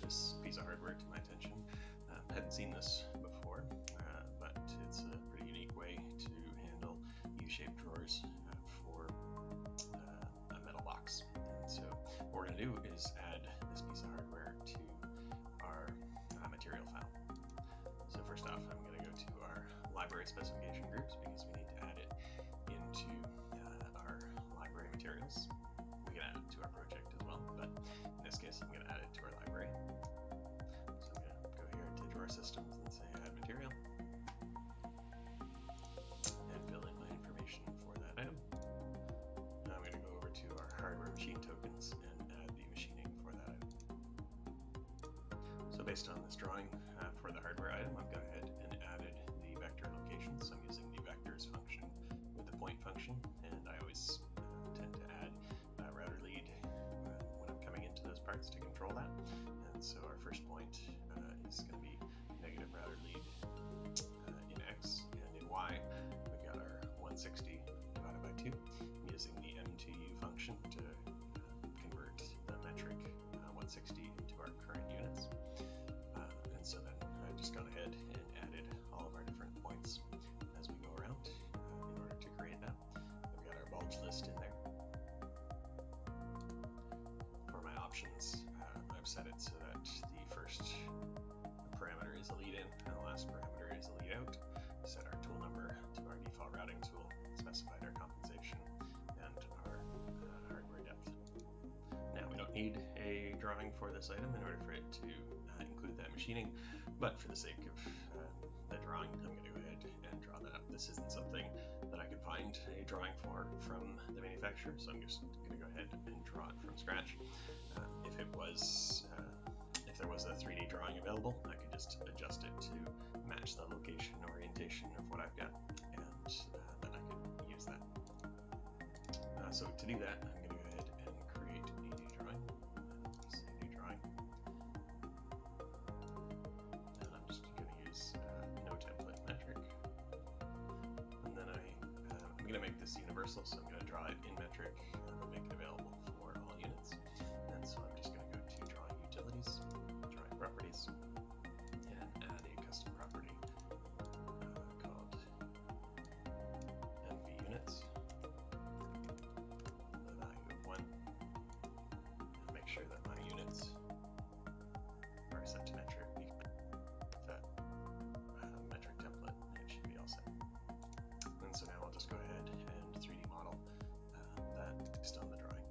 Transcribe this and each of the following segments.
this piece of hardware to my attention. I hadn't seen this before, but it's a pretty unique way to handle U-shaped drawers for a metal box. And so what we're going to do is add this piece of hardware to our material file. So first off, I'm going to go to our library specification groups because we need to add it into our library materials. We can add it to our project as well, but in this case I'm going to add it to our library. So I'm going to go here to drawer systems and say add material and fill in my information for that item. Now I'm going to go over to our hardware machine tokens and add the machining for that item. So based on this drawing for the hardware item, I've gone ahead and added the vector location. So I'm using the vectors function with the point function, and I always tend to add router lead when I'm coming into those parts to control that. And so our first point is going to be negative router lead in X, and in Y we've got our 160 divided by 2. I'm using the m2u function to convert the metric 160 into our current units. And so then I've just gone ahead and added all of our different points as we go around in order to create that. We've got our bulge list in there. For my options, I've set it so that the first parameter is a lead in and the last parameter is a lead out. Set our tool number to our default routing tool, specified our compensation and our hardware depth. Now we don't need a drawing for this item in order for it to include that machining, but for the sake of the drawing, I'm going to go ahead and draw that up. This isn't something that I could find a drawing for from the manufacturer, so I'm just going to go ahead and draw it from scratch. If there was a 3D drawing available, I could just adjust it to match the location orientation of what I've got, and then I could use that. So to do that, I'm going to go ahead and create a new drawing. Say new drawing. And I'm just going to use no template metric. And then I'm going to make this universal, so I'm going to draw it in metric and make it available for all units. And so I'm just going to go to drawing utilities, drawing properties, and add a custom property called MV units. The value of 1, and make sure that my units are set to metric. That metric template, it should be all set. And so now I'll just go ahead and 3D model that based on the drawing.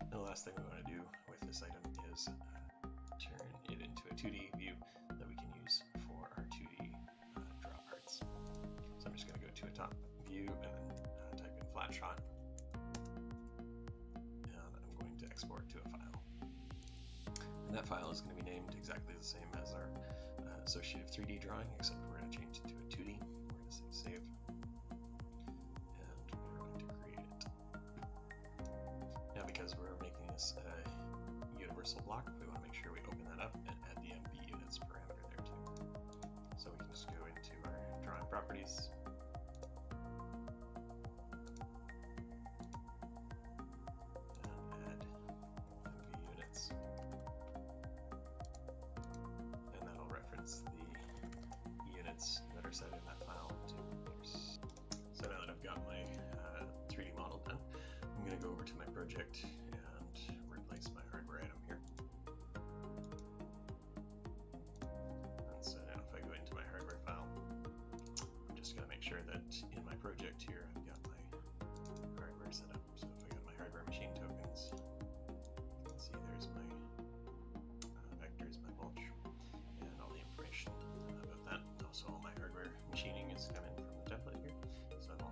The last thing we want to do with this item is turn it into a 2D view that we can use for our 2D draw parts. So I'm just going to go to a top view and then type in flat shot, and I'm going to export to a file. And that file is going to be named exactly the same as our associative 3D drawing, except we're going to change it to a 2D. We're going to say save. Now, because we're making this a universal block, we want to make sure we open that up and add the MB units parameter there too. So we can just go into our drawing properties, and add MB units, and that'll reference the units that are set in that file to meters. So now that I've got my 3D model done, I'm going to go over to my project and replace my hardware item here.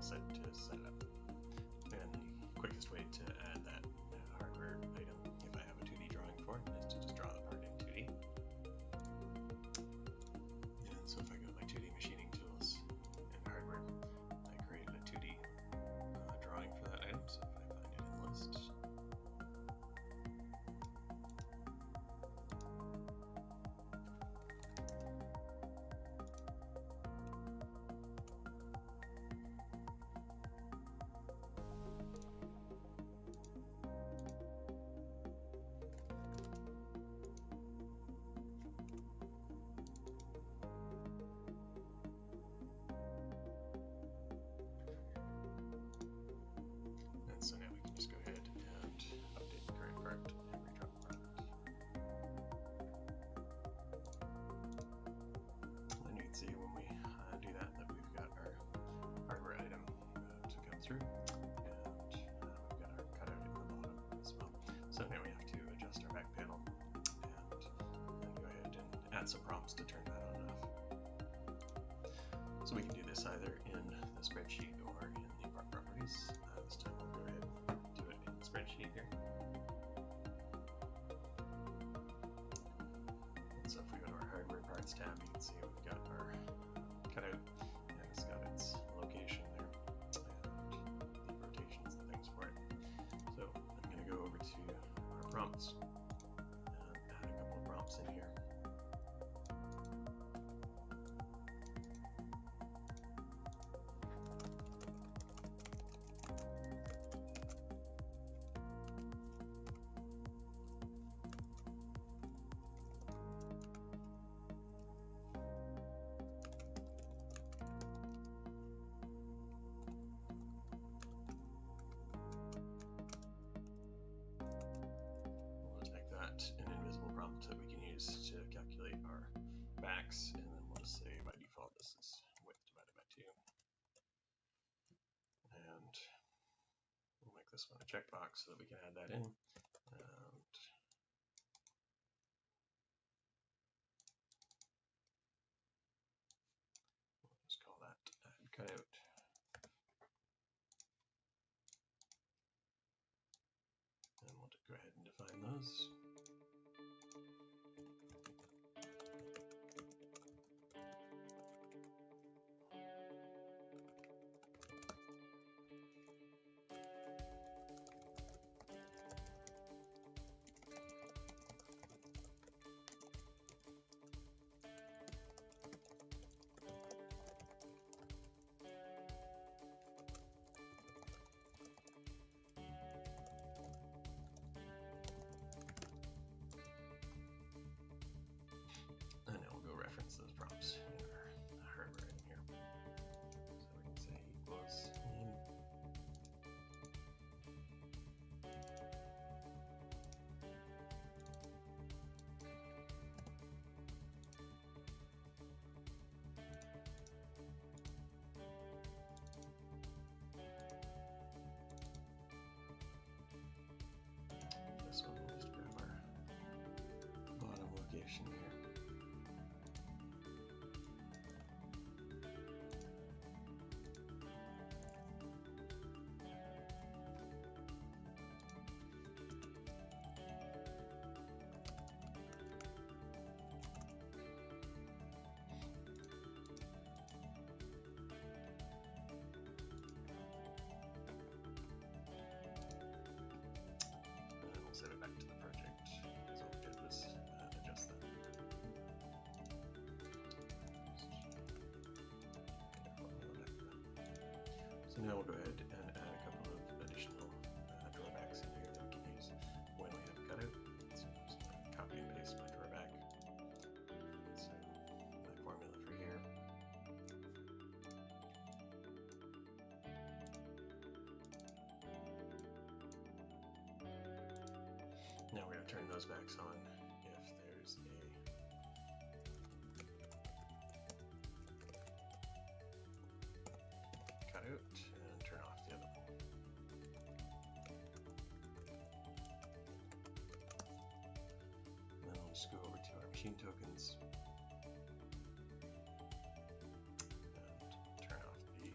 set to set it up. And the quickest way to add that hardware item, if I have a 2D drawing for it, is to just draw the part in 2D. And so if I go to my 2D machining tools and hardware, I created a 2D drawing for that item. So if I find it in the list, so now we can just go ahead and update the current part and redrop the product. And you can see when we do that we've got our hardware item to come through, and we've got our cutout in the bottom as well. So now we have to adjust our back panel and then go ahead and add some prompts to turn that on and off. So we can do this either in the spreadsheet or in the part properties. This time we'll go ahead and do it in the spreadsheet here. And so if we go to our hardware parts tab, you can see we've got our cutout, and it's got its location there and the rotations and things for it. So I'm going to go over to our prompts and add a couple of prompts in here. An invisible prompt that we can use to calculate our backs, and then we'll just say by default this is width divided by 2, and we'll make this one a checkbox so that we can add that in, and we'll just call that add cutout. And we'll go ahead and define those. And now we'll go reference those prompts in our hardware in here. So we can say equals name. This one we'll just grab our bottom location here. Set it back to the project. So all we did was adjust that. So now we'll go ahead and add a couple of additional drawbacks in here that we can use when we have a cutout. So I'm just going to copy and paste my drawback. So my formula for here. Now we're going to turn those backs on if there's a cutout, and turn off the other one. And then we'll just go over to our machine tokens and turn off the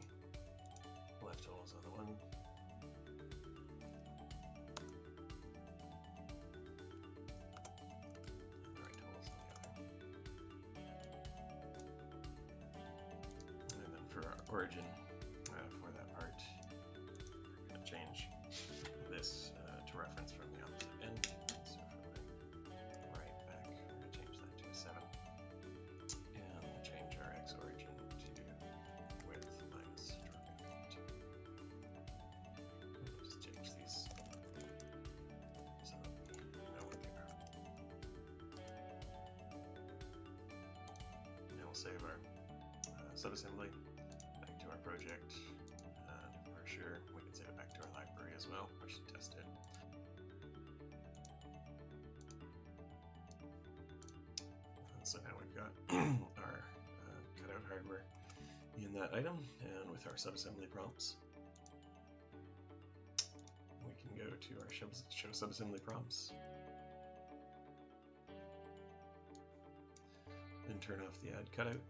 origin for that part. We're going to change this to reference from the opposite end. So from the right back, we're going to change that to a 7. And we'll change our x origin to width minus dropping 2. We'll just change these so we know what they are. And we'll save our subassembly back to our project. And if we're sure, we can save it back to our library as well. We should test it. So now we've got our cutout hardware in that item, and with our subassembly prompts, we can go to our show subassembly prompts and turn off the add cutout.